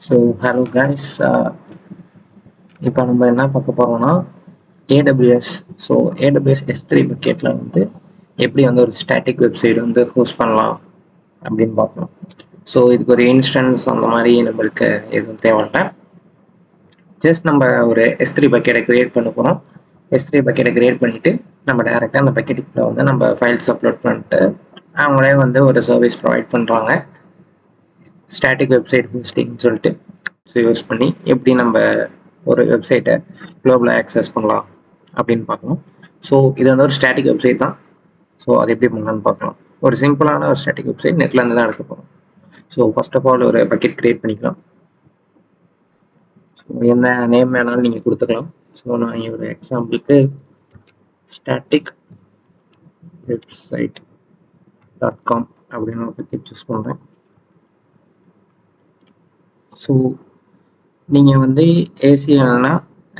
So hello guys, இப்போ நம்ம என்ன பார்க்க போகிறோம்னா ஏடபிள்யூஎஸ். ஸோ ஏடபிள்யூஎஸ் S3 பக்கெட்டில் வந்து எப்படி வந்து ஒரு ஸ்டாட்டிக் வெப்சைட் வந்து ஹோஸ்ட் பண்ணலாம் அப்படின்னு பார்க்கலாம். ஸோ இதுக்கு ஒரு இன்ஸ்டன்ஸ் அந்த மாதிரி நம்மளுக்கு எதுவும் தேவையில்லை. ஜஸ்ட் நம்ம ஒரு S3 பக்கெட்டை க்ரியேட் பண்ண போகிறோம். S3 பக்கெட்டை க்ரியேட் பண்ணிவிட்டு நம்ம டேரெக்டாக அந்த பக்கெட்டுக்குள்ளே வந்து நம்ம ஃபைல்ஸ் அப்லோட் பண்ணிட்டு அவங்களே வந்து ஒரு சர்வீஸ் ப்ரொவைட் பண்ணுறாங்க, ஸ்டாட்டிக் வெப்சைட் ஹோஸ்டிங் சொல்லிட்டு. ஸோ யூஸ் பண்ணி எப்படி நம்ம ஒரு வெப்சைட்டை குளோபலாக ஆக்சஸ் பண்ணலாம் அப்படின்னு பார்க்கலாம். ஸோ இது வந்து ஒரு ஸ்டாட்டிக் வெப்சைட் தான். ஸோ அது எப்படி பண்ணலான்னு பார்க்கலாம். ஒரு சிம்பிளான ஒரு ஸ்டாட்டிக் வெப்சைட் நெட்லேருந்து தான் எடுக்க போகிறோம். ஸோ ஃபர்ஸ்ட் ஆஃப் ஆல் ஒரு பக்கெட் க்ரியேட் பண்ணிக்கலாம். ஸோ என்ன நேம் வேணாலும் நீங்கள் கொடுத்துக்கலாம். ஸோ நான் இங்கே ஒரு எக்ஸாம்பிளுக்கு ஸ்டாட்டிக் வெப்சைட் .com அப்படின்னு ஒரு பக்கெட் சூஸ் பண்ணுறேன். ஸோ நீங்கள் வந்து ஏசினா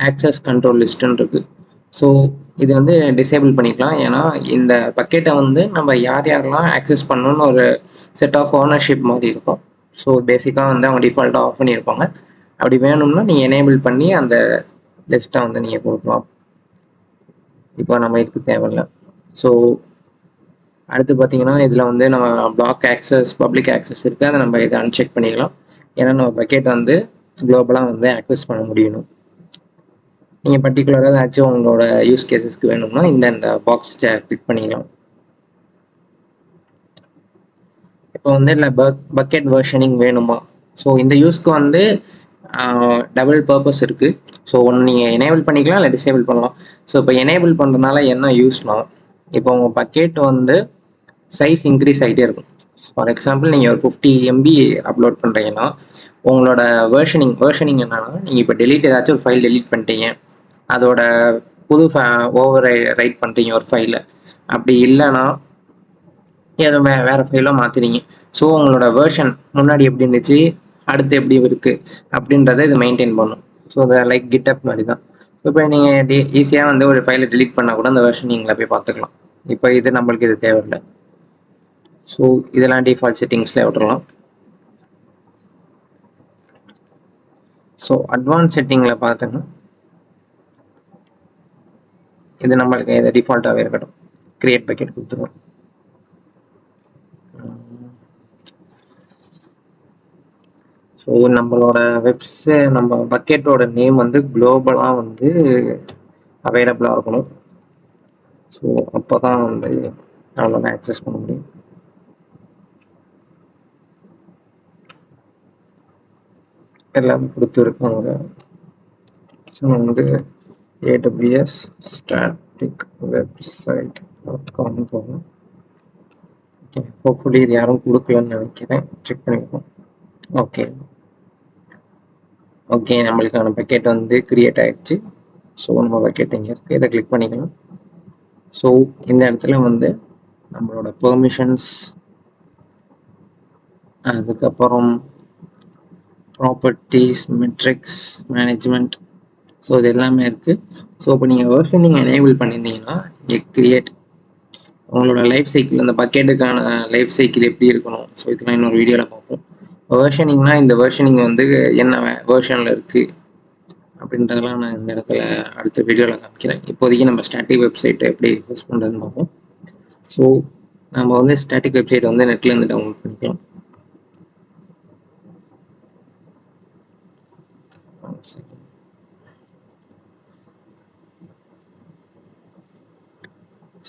ஆக்சஸ் கண்ட்ரோல் லிஸ்ட்டுன்னு இருக்குது. ஸோ இது வந்து டிசேபிள் பண்ணிக்கலாம். ஏன்னா இந்த பக்கெட்டை வந்து நம்ம யார் யாரெல்லாம் ஆக்சஸ் பண்ணணும்னு ஒரு செட் ஆஃப் ஓனர்ஷிப் மாதிரி இருக்கும். ஸோ பேசிக்காக வந்து அவங்க டிஃபால்ட்டாக ஆஃப் பண்ணியிருப்பாங்க. அப்படி வேணும்னா நீங்கள் எனேபிள் பண்ணி அந்த லிஸ்ட்டை வந்து நீங்கள் கொடுக்கலாம். இப்போ நம்ம இதுக்கு தேவையில்லை. ஸோ அடுத்து பார்த்தீங்கன்னா இதில் வந்து நம்ம பிளாக் ஆக்சஸ், பப்ளிக் ஆக்சஸ் இருக்குது. அதை நம்ம இதை அன்செக் பண்ணிக்கலாம். ஏன்னா நம்ம பக்கெட் வந்து குளோபலாக வந்து ஆக்சஸ் பண்ண முடியணும். நீங்கள் பர்டிகுலராக ஏதாச்சும் உங்களோட யூஸ் கேசஸ்க்கு வேணும்னா இந்த பாக்ஸ் கிளிக் பண்ணிக்கலாம். இப்போ வந்து இல்லை பக்கெட் வெர்ஷனிங் வேணுமா? ஸோ இந்த யூஸ்க்கு வந்து டபுள் பர்பஸ் இருக்குது. ஸோ ஒன்று நீங்கள் எனேபிள் பண்ணிக்கலாம், இல்லை டிசேபிள் பண்ணலாம். ஸோ இப்போ எனேபிள் பண்ணுறதுனால என்ன யூஸ்னா, இப்போ உங்கள் பக்கெட் வந்து சைஸ் இன்க்ரீஸ் ஆகிட்டே இருக்கும். ஃபார் எக்ஸாம்பிள் நீங்கள் ஒரு 50 MB அப்லோட் பண்ணுறீங்கன்னா உங்களோட வேர்ஷனிங் என்னன்னா, நீங்கள் இப்போ ஏதாச்சும் ஒரு ஃபைல் டெலீட் பண்ணிட்டீங்க, அதோட புது ஓவர் ரைட் பண்ணுறீங்க ஒரு ஃபைலை. அப்படி இல்லைன்னா ஏதோ வேறு ஃபைலாக மாற்றுறீங்க. ஸோ உங்களோட வேர்ஷன் முன்னாடி எப்படி இருந்துச்சு, அடுத்து எப்படி இருக்குது அப்படின்றத இது மெயின்டைன் பண்ணும். ஸோ அதை லைக் கிட்டப் மாதிரி தான். இப்போ நீங்கள் ஈஸியாக வந்து ஒரு ஃபைலை டெலீட் பண்ணால் கூட அந்த வேர்ஷன் நீங்களே போய் பார்த்துக்கலாம். இப்போ இது நம்மளுக்கு இது தேவையில்லை. ஸோ இதெல்லாம் டிஃபால்ட் செட்டிங்ஸில் விட்டுறலாம். ஸோ அட்வான்ஸ் செட்டிங்கில் பார்த்தோன்னா இது நம்மளுக்கு இது டிஃபால்ட்டாகவே இருக்கட்டும். கிரியேட் பக்கெட் கொடுத்துருவோம். ஸோ நம்மளோட நம்ம பக்கெட்டோட நேம் வந்து குளோபலாக வந்து அவைலபிளாக இருக்கணும். ஸோ அப்போ தான் வந்து நம்மளால் ஆக்சஸ் பண்ண முடியும். எல்லாமே கொடுத்துருக்காங்க. ஸோ வந்து AWS ஸ்டாட்டிக் வெப்சைட் .com போகும். ஓகே, ஹோப்ஃபுல்லி இது யாரும் கொடுக்கலன்னு நினைக்கிறேன். செக் பண்ணிப்போம். ஓகே நம்மளுக்கான பக்கெட் வந்து கிரியேட் ஆகிடுச்சு. ஸோ நம்ம பக்கெட் இங்கே இருக்குது, இதை கிளிக் பண்ணிக்கலாம். ஸோ இந்த இடத்துல வந்து நம்மளோட பெர்மிஷன்ஸ், அதுக்கப்புறம் ப்ராப்பர்ட்டிஸ், மெட்ரிக்ஸ், மேனேஜ்மெண்ட், ஸோ இது எல்லாமே இருக்குது. ஸோ இப்போ நீங்கள் வெர்ஷனிங் எனேபிள் பண்ணியிருந்தீங்கன்னா இங்கே கிரியேட் உங்களோட லைஃப் சைக்கிள், அந்த பக்கெட்டுக்கான லைஃப் சைக்கிள் எப்படி இருக்கணும். ஸோ இதெல்லாம் இன்னொரு வீடியோவில் பார்ப்போம். வெர்ஷனிங்னா இந்த வெர்ஷனிங் வந்து என்ன வெர்ஷனில் இருக்குது அப்படின்றதெல்லாம் நான் இந்த இடத்துல அடுத்த வீடியோவில் காமிக்கிறேன். இப்போதைக்கு நம்ம ஸ்டாட்டிக் வெப்சைட்டை எப்படி யூஸ் பண்ணுறதுன்னு பார்ப்போம். ஸோ நம்ம வந்து ஸ்டாட்டிக் வெப்சைட் வந்து நெட்லேருந்து டவுன்லோட் பண்ணிக்கலாம்.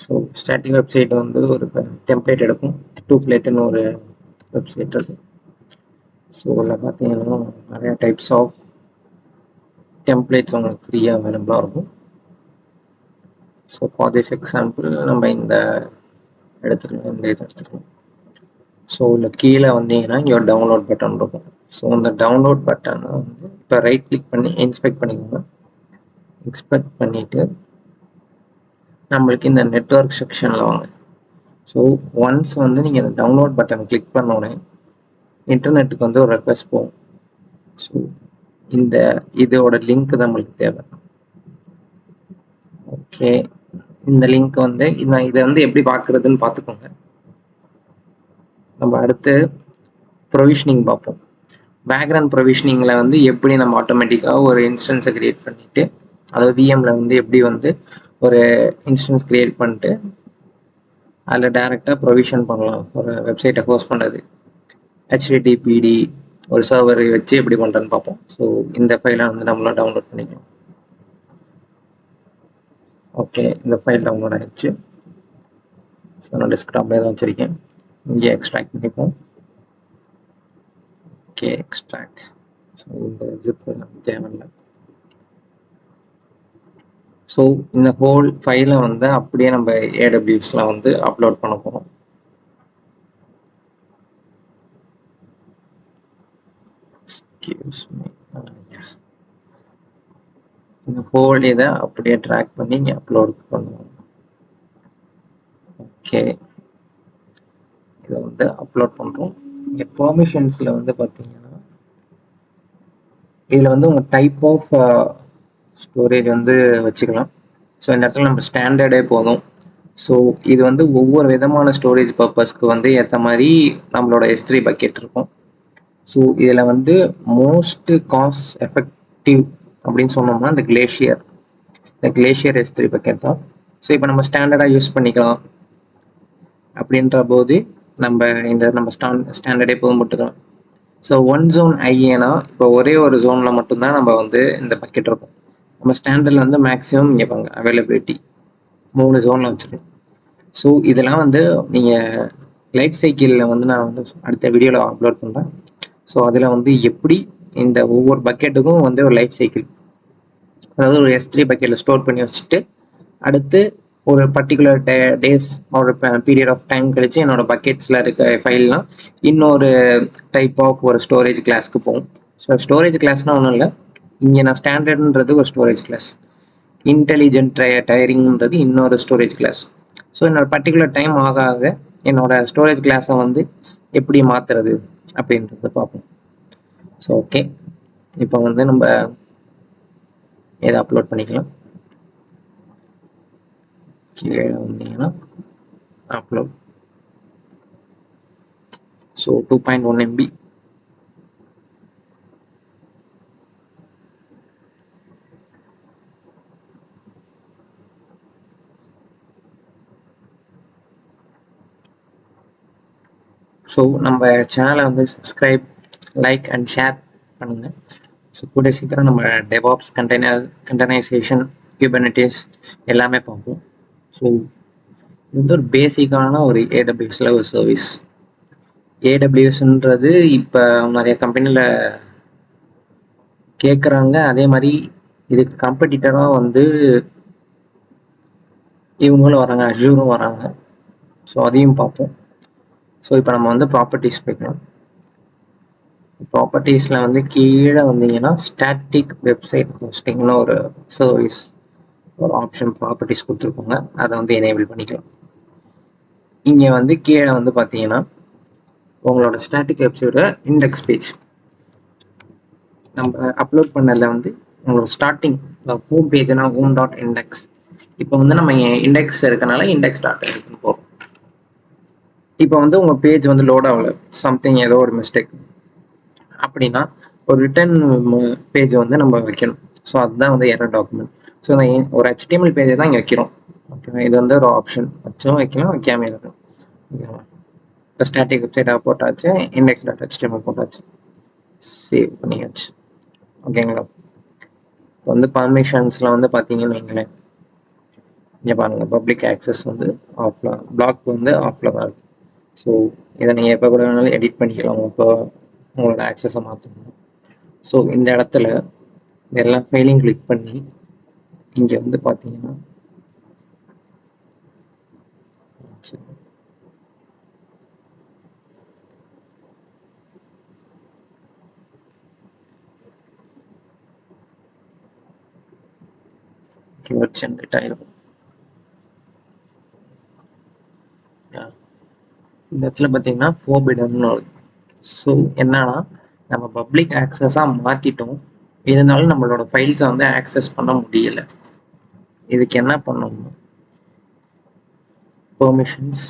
ஸோ ஸ்டாட்டிக் வெப்சைட் வந்து ஒரு டெம்ப்ளேட் எடுக்கும். டூப்ளேட்டுன்னு ஒரு வெப்சைட் இருக்குது. ஸோ இதில் பார்த்தீங்கன்னா நிறையா டைப்ஸ் ஆஃப் டெம்ப்ளேட்ஸ் உங்களுக்கு ஃப்ரீயாக அவைலபிளாக இருக்கும். ஸோ ஃபார் திஸ் எக்ஸாம்பிள் நம்ம இந்த இது எடுத்துக்கலாம். ஸோ இல்லை கீழே வந்தீங்கன்னா இங்கே ஒரு டவுன்லோட் பட்டன் இருக்கும். ஸோ அந்த டவுன்லோட் பட்டனை வந்து இப்போ ரைட் கிளிக் பண்ணி இன்ஸ்பெக்ட் பண்ணிக்கோங்க. எக்ஸ்பெக்ட் பண்ணிவிட்டு நம்மளுக்கு இந்த நெட்வொர்க் செக்ஷனில் வாங்க. ஸோ ஒன்ஸ் வந்து நீங்கள் இந்த டவுன்லோட் பட்டன் கிளிக் பண்ணோடனே இன்டர்நெட்டுக்கு வந்து ஒரு ரெக்வெஸ்ட் போகும். ஸோ இதோட லிங்க் தான் நம்மளுக்கு தேவை. ஓகே, இந்த லிங்க் வந்து இதை வந்து எப்படி பார்க்குறதுன்னு பார்த்துக்கோங்க. நம்ம அடுத்து ப்ரொவிஷனிங் பார்ப்போம். பேக்ரவுண்ட் ப்ரொவிஷனிங்கில் வந்து எப்படி நம்ம ஆட்டோமேட்டிக்காக ஒரு இன்ஸ்டன்ஸை க்ரியேட் பண்ணிவிட்டு, அதாவது விஎம்மில் வந்து எப்படி வந்து ஒரு இன்ஸ்டன்ஸ் க்ரியேட் பண்ணிட்டு அதில் டேரெக்டாக ப்ரொவிஷன் பண்ணலாம் ஒரு வெப்சைட்டை ஹோஸ்ட் பண்ணுறது. ஹெச்டிடிபிடி ஒரு சர்வர் வச்சு எப்படி பண்ணுறேன்னு பார்ப்போம். ஸோ இந்த ஃபைலை வந்து நம்மளாம் டவுன்லோட் பண்ணிக்கலாம். ஓகே, இந்த ஃபைல் டவுன்லோட் ஆகிடுச்சு. ஸோ நான் டெஸ்க்டாப்லேயே தான் வச்சுருக்கேன். இங்கே எக்ஸ்ட்ராக்ட் பண்ணிப்போம். Okay, extract. ஸோ இந்த ஜிப் தேவையில்லை. ஸோ இந்த ஹோல் ஃபைலை வந்து அப்படியே நம்ம ஏடபிள்யூஎஸில் வந்து அப்லோட் பண்ண போகிறோம். இந்த ஹோல் இதை அப்படியே ட்ராக் பண்ணி இங்கே அப்லோட் பண்ணுவோம். ஓகே, இதை வந்து அப்லோட் பண்ணுறோம். இங்கே பெர்மிஷன்ஸில் வந்து பார்த்தீங்கன்னா இதில் வந்து உங்கள் டைப் ஆஃப் ஸ்டோரேஜ் வந்து வச்சுக்கலாம். ஸோ இந்த இடத்துல நம்ம ஸ்டாண்டர்டே போதும். ஸோ இது வந்து ஒவ்வொரு விதமான ஸ்டோரேஜ் பர்பஸ்க்கு வந்து ஏற்ற மாதிரி நம்மளோட S3 பக்கெட் இருக்கும். ஸோ இதில் வந்து மோஸ்ட் காஸ்ட் எஃபெக்டிவ் அப்படின்னு சொன்னோம்னா இந்த கிளேஷியர் S3 பக்கெட் தான். ஸோ இப்போ நம்ம ஸ்டாண்டர்டாக யூஸ் பண்ணிக்கலாம் அப்படின்ற போது நம்ம ஸ்டாண்டர்டே போதும் போட்டுக்கலாம். ஸோ ஒன் ஜோன் ஐஏனா இப்போ ஒரே ஒரு ஜோனில் மட்டும்தான் நம்ம வந்து இந்த பக்கெட் இருக்கும். நம்ம ஸ்டாண்டர்டில் வந்து மேக்ஸிமம் இங்கே பாருங்க அவைலபிலிட்டி 3 ஜோனில் வச்சுருக்கோம். ஸோ இதெல்லாம் வந்து நீங்கள் லைஃப் சைக்கிளில் வந்து நான் வந்து அடுத்த வீடியோவில் அப்லோட் பண்ணுறேன். ஸோ அதில் வந்து எப்படி இந்த ஒவ்வொரு பக்கெட்டுக்கும் வந்து ஒரு லைஃப் சைக்கிள், அதாவது ஒரு S3 பக்கெட்டில் ஸ்டோர் பண்ணி வச்சுட்டு அடுத்து ஒரு பர்டிகுலர் டேஸ் ஒரு பீரியட் ஆஃப் டைம் கழிச்சு என்னோட பக்கெட்ஸில் இருக்க ஃபைல்லாம் இன்னொரு டைப் ஆஃப் ஒரு ஸ்டோரேஜ் கிளாஸ்க்கு போகும். ஸோ ஸ்டோரேஜ் கிளாஸ்னால் ஒன்றும் இல்லை, இங்கே நான் ஸ்டாண்டர்டுன்றது ஒரு ஸ்டோரேஜ் கிளாஸ், இன்டெலிஜென்ட் டயரிங்ன்றது இன்னொரு ஸ்டோரேஜ் கிளாஸ். ஸோ என்னோட பர்டிகுலர் டைம் ஆக ஆக என்னோட ஸ்டோரேஜ் கிளாஸை வந்து எப்படி மாற்றுறது அப்படின்றத பார்ப்போம். ஸோ ஓகே, இப்போ வந்து நம்ம இதை அப்லோட் பண்ணிக்கலாம். கீழே வந்தீங்கன்னா அப்லோட். So 2.1 MB. ஸோ நம்ம சேனலை வந்து சப்ஸ்கிரைப், லைக் அண்ட் ஷேர் பண்ணுங்கள். ஸோ கூட சீக்கிரம் நம்ம டெவாப்ஸ், கண்டெய்னரைசேஷன், குபர்னெட்டிஸ் எல்லாமே பார்ப்போம். ஸோ இது வந்து ஒரு பேசிக்கான ஒரு ஏடபிள்யூஎஸில் ஒரு சர்வீஸ். ஏடபிள்யூஎஸ்ன்றது இப்போ நிறைய கம்பெனியில் கேட்குறாங்க. அதே மாதிரி இதுக்கு காம்படிட்டராக வந்து இவங்களும் வராங்க, அஜூரும் வராங்க. ஸோ அதையும் பார்ப்போம். ஸோ இப்போ நம்ம வந்து ப்ராப்பர்ட்டிஸ் போய்க்கலாம். ப்ராப்பர்ட்டிஸில் வந்து கீழே வந்தீங்கன்னா ஸ்டாட்டிக் வெப்சைட் ஹோஸ்டிங்னு ஒரு சர்வீஸ் ஒரு ஆப்ஷன் ப்ராப்பர்ட்டிஸ் கொடுத்துருக்கோங்க. அதை வந்து எனேபிள் பண்ணிக்கலாம். இங்கே வந்து கீழே வந்து பார்த்தீங்கன்னா உங்களோட ஸ்டாட்டிக் வெப்சைட்டோட இண்டெக்ஸ் பேஜ் நம்ம அப்லோட் பண்ணதில் வந்து உங்களோட ஸ்டார்டிங் ஹோம் பேஜ்னா home.index. இப்போ வந்து நம்ம இண்டெக்ஸ் இருக்கனால index.index போகிறோம். இப்போ வந்து உங்கள் பேஜ் வந்து லோட் ஆகல, சம்திங் ஏதோ ஒரு மிஸ்டேக் அப்படின்னா ஒரு ரிட்டர்ன் பேஜ் வந்து நம்ம வைக்கணும். ஸோ அதுதான் வந்து எரர் டாக்குமெண்ட். ஸோ ஒரு HTML பேஜை தான் இங்கே வைக்கிறோம். ஓகேவா, இது வந்து ஒரு ஆப்ஷன், வச்சும் வைக்கலாம், வைக்காம இருக்கும். ஓகேவா, இப்போ ஸ்டாட்டிக் வெப்சைட்டாக போட்டாச்சு, index.html போட்டாச்சு, சேவ் பண்ணியாச்சு. ஓகேங்களா, இப்போ வந்து பர்மிஷன்ஸில் வந்து பார்த்தீங்கன்னு வைங்களேன், இங்கே பாருங்கள் பப்ளிக் ஆக்சஸ் வந்து ஆஃபில், பிளாக் வந்து ஆஃபில் தான் இருக்குது. ஸோ இதை நீங்கள் எப்போ கூட வேணாலும் எடிட் பண்ணிக்கலாம் இப்போ உங்களோட ஆக்சஸை மாற்றணும். ஸோ இந்த இடத்துல எல்லா ஃபைலையும் கிளிக் பண்ணி இங்கே வந்து பார்த்தீங்கன்னா ஜென்ரேட் ஆகிடும். இந்த இடத்துல பார்த்தீங்கன்னா ஃபோர்பிடன்னு வரும். ஸோ என்னன்னா நம்ம பப்ளிக் ஆக்சஸாக மாற்றிட்டோம், இருந்தாலும் நம்மளோட ஃபைல்ஸை வந்து ஆக்சஸ் பண்ண முடியல. இதுக்கு என்ன பண்ணணும், பெர்மிஷன்ஸ்,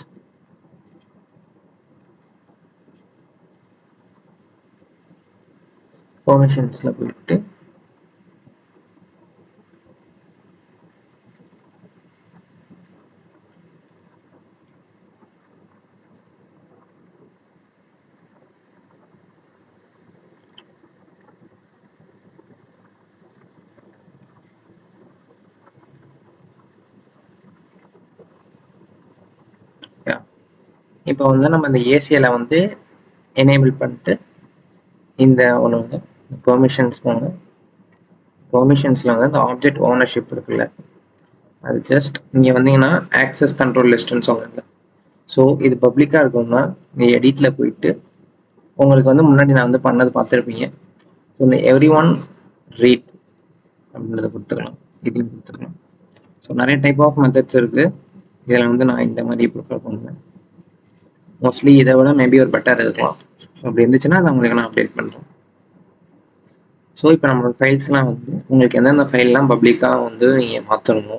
பெர்மிஷன்ஸில் போயிட்டு இப்போ வந்து நம்ம இந்த ஏசியில் வந்து எனேபிள் பண்ணிட்டு இந்த ஒன்று வந்து பெர்மிஷன்ஸ் போங்க. பெர்மிஷன்ஸில் வந்து அந்த ஆப்ஜெக்ட் ஓனர்ஷிப் இருக்குல்ல, அது ஜஸ்ட் இங்கே வந்தீங்கன்னா ஆக்சஸ் கண்ட்ரோல் லிஸ்ட்டுன்னு சொன்னாங்க. ஸோ இது பப்ளிக்காக இருக்கும்னா நீங்கள் எடிட்டில் போயிட்டு உங்களுக்கு வந்து முன்னாடி நான் வந்து பண்ணது பார்த்துருப்பீங்க. ஸோ இந்த எவ்ரி ஒன் ரீட் அப்படின்றத கொடுத்துக்கலாம், இதையும் கொடுத்துக்கலாம். ஸோ நிறைய டைப் ஆஃப் மெத்தட்ஸ் இருக்குது. இதில் வந்து நான் இந்த மாதிரி ப்ரிஃபர் பண்ணுவேன். மோஸ்ட்லி இதை விட மேபி ஒரு பெட்டர் இருக்கலாம். அப்படி இருந்துச்சுன்னா அதை உங்களுக்கு நான் அப்டேட் பண்ணுறேன். ஸோ இப்போ நம்மளோட ஃபைல்ஸ்லாம் வந்து உங்களுக்கு எந்தெந்த ஃபைல்லாம் பப்ளிக்காக வந்து நீங்கள் மாற்றணுமோ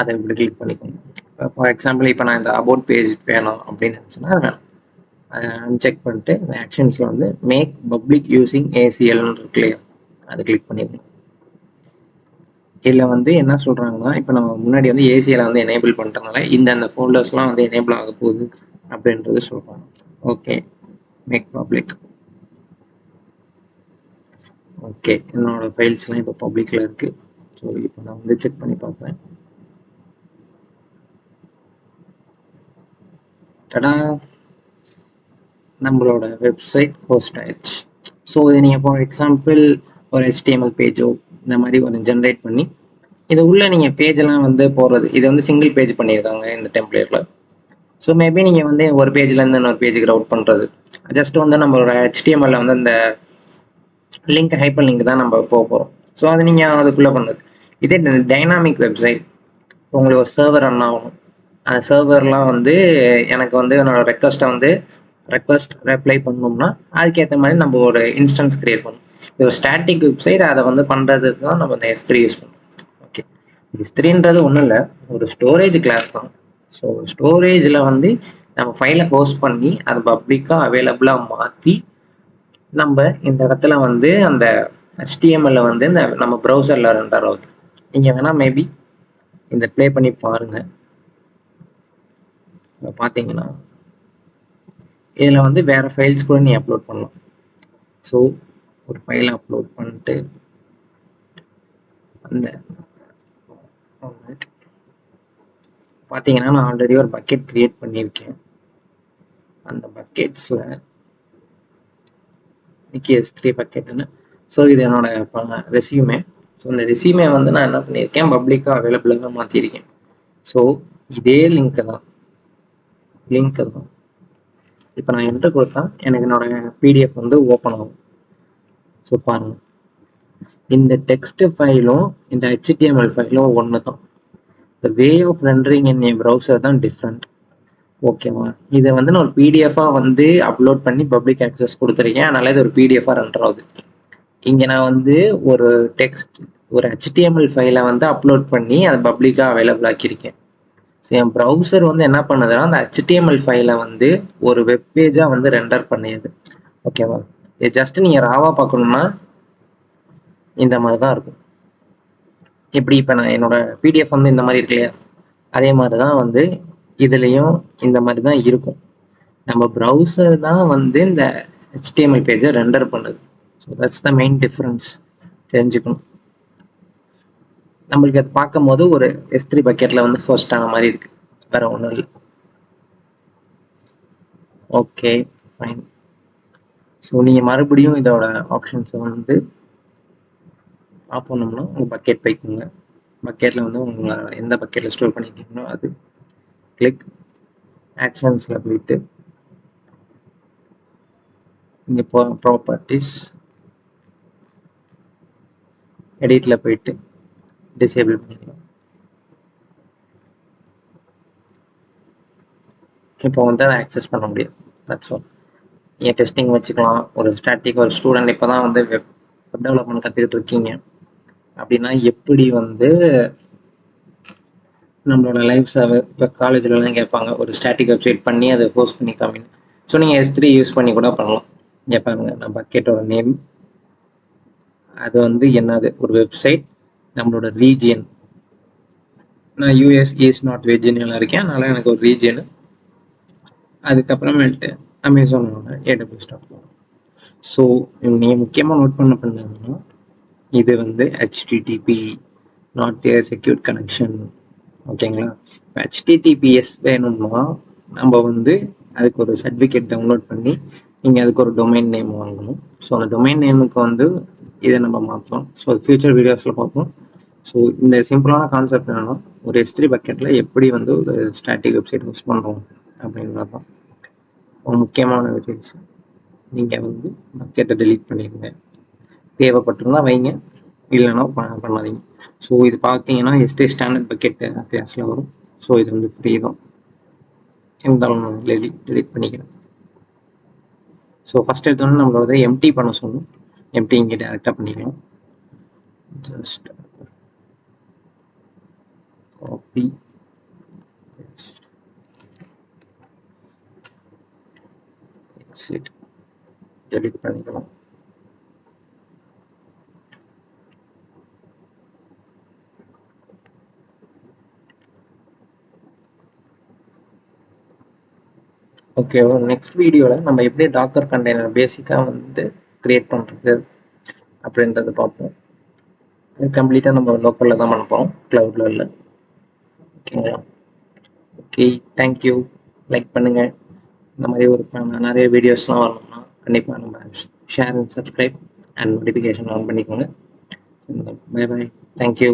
அதை இப்படி கிளிக் பண்ணிக்கோங்க. ஃபார் எக்ஸாம்பிள் இப்போ நான் இந்த அபவுட் பேஜ் வேணும் அப்படின்னு நினச்சேன்னா அது வேணும், அதை அன்செக் பண்ணிட்டு இந்த ஆக்ஷன்ஸில் வந்து மேக் பப்ளிக் யூஸிங் ஏசிஎல்னு இருக்கு இல்லையா, அதை கிளிக் பண்ணிக்கணும். இதில் வந்து என்ன சொல்கிறாங்கன்னா, இப்போ நம்ம முன்னாடி வந்து ஏசிஎல் வந்து எனேபிள் பண்ணுறதுனால இந்த ஃபோல்டர்ஸ்லாம் வந்து எனேபிள் ஆக போகுது அப்படின்றது சொல்கிறாங்க. Okay, make public. ஓகே, என்னோடய ஃபைல்ஸ்லாம் இப்போ பப்ளிக்கில் இருக்குது. ஸோ இப்போ நான் வந்து செக் பண்ணி பார்க்குறேன். டடா, நம்மளோட வெப்சைட் ஹோஸ்ட் ஆயிடுச்சு. ஸோ இது நீங்கள் ஃபார் எக்ஸாம்பிள் ஒரு HTML பேஜோ இந்த மாதிரி ஒரு ஜென்ரேட் பண்ணி இது உள்ளே நீங்கள் பேஜெல்லாம் வந்து போடுறது, இது வந்து சிங்கிள் பேஜ் பண்ணியிருக்காங்க இந்த டெம்ப்ளேட்டில். ஸோ மேபி நீங்கள் வந்து ஒரு பேஜ்லேருந்து இன்னொரு பேஜுக்கு ரவுட் பண்ணுறது, ஜஸ்ட் வந்து நம்மளோட HTML வந்து அந்த லிங்க் ஹைப்பர் லிங்க் தான் நம்ம போக போகிறோம். ஸோ அது நீங்கள் அதுக்குள்ளே பண்ணுறது. இதே டைனாமிக் வெப்சைட், உங்களுக்கு ஒரு சர்வர் ரன் ஆகணும். அந்த சர்வர்லாம் வந்து எனக்கு வந்து என்னோட ரெக்வஸ்ட் அப்ளை பண்ணோம்னா அதுக்கேற்ற மாதிரி நம்ம ஒரு இன்ஸ்டன்ஸ் கிரியேட் பண்ணணும். இது ஒரு ஸ்டாட்டிக் வெப்சைட், அதை வந்து பண்ணுறதுக்கு தான் நம்ம இந்த S3 யூஸ் பண்ணுறோம். ஓகே, S3ன்றது ஒன்றும் இல்லை, ஒரு ஸ்டோரேஜ் கிளாஸ் தான். ஸோ ஸ்டோரேஜில் வந்து நம்ம ஃபைலை ஹோஸ்ட் பண்ணி அதை பப்ளிக்காக அவைலபிளாக மாற்றி நம்ம இந்த இடத்துல வந்து அந்த HTML வந்து இந்த நம்ம ப்ரௌசரில் ரெண்டர் ஆகுது. நீங்கள் வேணால் மேபி இந்த ப்ளே பண்ணி பாருங்கள். பார்த்தீங்கன்னா இதில் வந்து வேறு ஃபைல்ஸ் கூட நீ அப்லோட் பண்ணலாம். ஸோ ஒரு ஃபைலை அப்லோட் பண்ணிட்டு அந்த பார்த்தீங்கன்னா நான் ஆல்ரெடி ஒரு பக்கெட் க்ரியேட் பண்ணியிருக்கேன். அந்த பக்கெட்ஸில் S3 பக்கெட்டுன்னு. ஸோ இது என்னோட ரெஸ்யூமே. ஸோ இந்த ரெஸ்யூமே வந்து நான் என்ன பண்ணியிருக்கேன், பப்ளிக்காக அவைலபிளாக தான் மாற்றிருக்கேன். ஸோ இதே லிங்க்கு தான் இப்போ நான் என்ட்ரு கொடுத்தா எனக்கு என்னோட PDF வந்து ஓப்பன் ஆகும். ஸோ பாருங்கள், இந்த டெக்ஸ்ட் ஃபைலும் இந்த HTML ஃபைலும் ஒன்று தான். The way of rendering in a browser தான் டிஃப்ரெண்ட். ஓகேவா, இதை வந்து நான் ஒரு பிடிஎஃபாக வந்து அப்லோட் பண்ணி பப்ளிக் ஆக்சஸ் கொடுத்துருக்கேன், அதனால இது ஒரு பிடிஎஃபாக ரெண்டர் ஆகுது. இங்கே நான் வந்து ஒரு HTML ஃபைலை வந்து அப்லோட் பண்ணி அதை பப்ளிக்காக அவைலபிள் ஆக்கியிருக்கேன். ஸோ என் ப்ரௌசர் வந்து என்ன பண்ணுதுன்னா அந்த HTML ஃபைலை வந்து ஒரு வெப் பேஜாக வந்து ரெண்டர் பண்ணியது. ஓகேவா, இது ஜஸ்ட் நீங்கள் ராவாக பார்க்கணுன்னா இந்த மாதிரி தான் இருக்கும். எப்படி இப்போ நான் என்னோட PDF வந்து இந்த மாதிரி இருக்கு இல்லையா, அதே மாதிரி தான் வந்து இதுலேயும் இந்த மாதிரி தான் இருக்கும். நம்ம ப்ரௌசர் தான் வந்து இந்த HTML பேஜை ரெண்டர் பண்ணுது. So that's the main difference, தெரிஞ்சுக்கணும். நம்மளுக்கு அது பார்க்கும் போது ஒரு S3 பக்கெட்டில் வந்து ஃபர்ஸ்ட் ஆன மாதிரி இருக்குது, வேறு ஒன்றும் இல்லை. Okay fine. ஸோ நீங்கள் மறுபடியும் இதோட ஆப்ஷன்ஸை வந்து ஆஃப் பண்ணோம்னா உங்கள் பக்கெட் போய்க்குங்க. பக்கெட்டில் வந்து உங்களை எந்த பக்கெட்டில் ஸ்டோர் பண்ணியிருக்கீங்களோ அது கிளிக் ஆக்ஷன்ஸில் போயிட்டு இங்கே ப்ராப்பர்ட்டிஸ் எடிட்டில் போயிட்டு டிசேபிள் பண்ணிக்கலாம். இப்போ வந்து அதை ஆக்சஸ் பண்ண முடியாது. That's all. நீங்கள் டெஸ்டிங் வச்சுக்கலாம். ஒரு ஸ்டூடெண்ட் இப்போ தான் வந்து வெப் டெவலப்மெண்ட் கற்றுக்கிட்டு இருக்கீங்க அப்படின்னா எப்படி வந்து நம்மளோட லைஃப் சர்வர் இப்போ காலேஜ்லலாம் கேட்பாங்க, ஒரு ஸ்டாட்டிக் வெப்சைட் பண்ணி அதை போஸ்ட் பண்ணி காமிங்க. ஸோ நீங்கள் S3 யூஸ் பண்ணி கூட பண்ணலாம். இங்கே பாருங்கள், நான் பக்கெட்டோட நேம் அது வந்து என்னது ஒரு வெப்சைட், நம்மளோட ரீஜியன். நான் யூஎஸ் ஈஸ்ட் நார்த் வெர்ஜீனியாவில் இருக்கேன், அதனால் எனக்கு ஒரு ரீஜியனு. அதுக்கப்புறமேட்டு அமேசானோட AWS.com. ஸோ நீங்கள் முக்கியமாக நோட் பண்ணதுன்னா இது வந்து HTTP not a secured connection. ஓகேங்களா? இப்போ HTTPS வேணும்னா நம்ம வந்து அதுக்கு ஒரு சர்டிஃபிகேட் டவுன்லோட் பண்ணி நீங்கள் அதுக்கு ஒரு டொமைன் நேம் வாங்கணும். ஸோ அந்த டொமைன் நேமுக்கு வந்து இதை நம்ம மாற்றலாம். ஸோ ஃபியூச்சர் வீடியோஸில் பார்ப்போம். ஸோ இந்த சிம்பிளான கான்செப்ட் என்னென்னா, ஒரு S3 பக்கெட்டில் எப்படி வந்து ஒரு ஸ்டாட்டிக் வெப்சைட் யூஸ் பண்ணுறோம் அப்படின்றது தான் ஒரு முக்கியமான விஷயம். நீங்கள் வந்து பக்கெட்டை டெலீட் பண்ணிடுங்க, தேவைப்பட்டிருந்தா வைங்க, இல்லைன்னா பண்ணாதீங்க. ஸோ இது பார்த்தீங்கன்னா S3 ஸ்டாண்டர்ட் பக்கெட் கிளாஸில் வரும். ஸோ இது வந்து ஃப்ரீ தான், இருந்தாலும் நான் டெலீட் பண்ணிக்கிறேன். ஸோ ஃபஸ்ட் எடுத்தோன்னே நம்மளோட எம்டி பண்ண சொல்லணும். எம்டி இங்கே டேரெக்டாக பண்ணிக்கலாம். ஜஸ்ட் காப்பி, எக்ஸிட், டெலீட் பண்ணிக்கலாம். ஓகே, நெக்ஸ்ட் வீடியோவில் நம்ம எப்படி டாக்கர் கண்டெய்னர் பேசிக்காக வந்து க்ரியேட் பண்ணுறது அப்படின்றத பார்ப்போம். இது கம்ப்ளீட்டாக நம்ம லோக்கலில் தான் பண்ண போகிறோம், க்ளவுடில் இல்லை. ஓகேங்களா? Okay, thank you. லைக் பண்ணுங்கள். இந்த மாதிரி ஒரு நிறைய வீடியோஸ்லாம் வரணும்னா கண்டிப்பாக நம்ம share and subscribe and notification on பண்ணிக்கோங்க. Bye bye, thank you.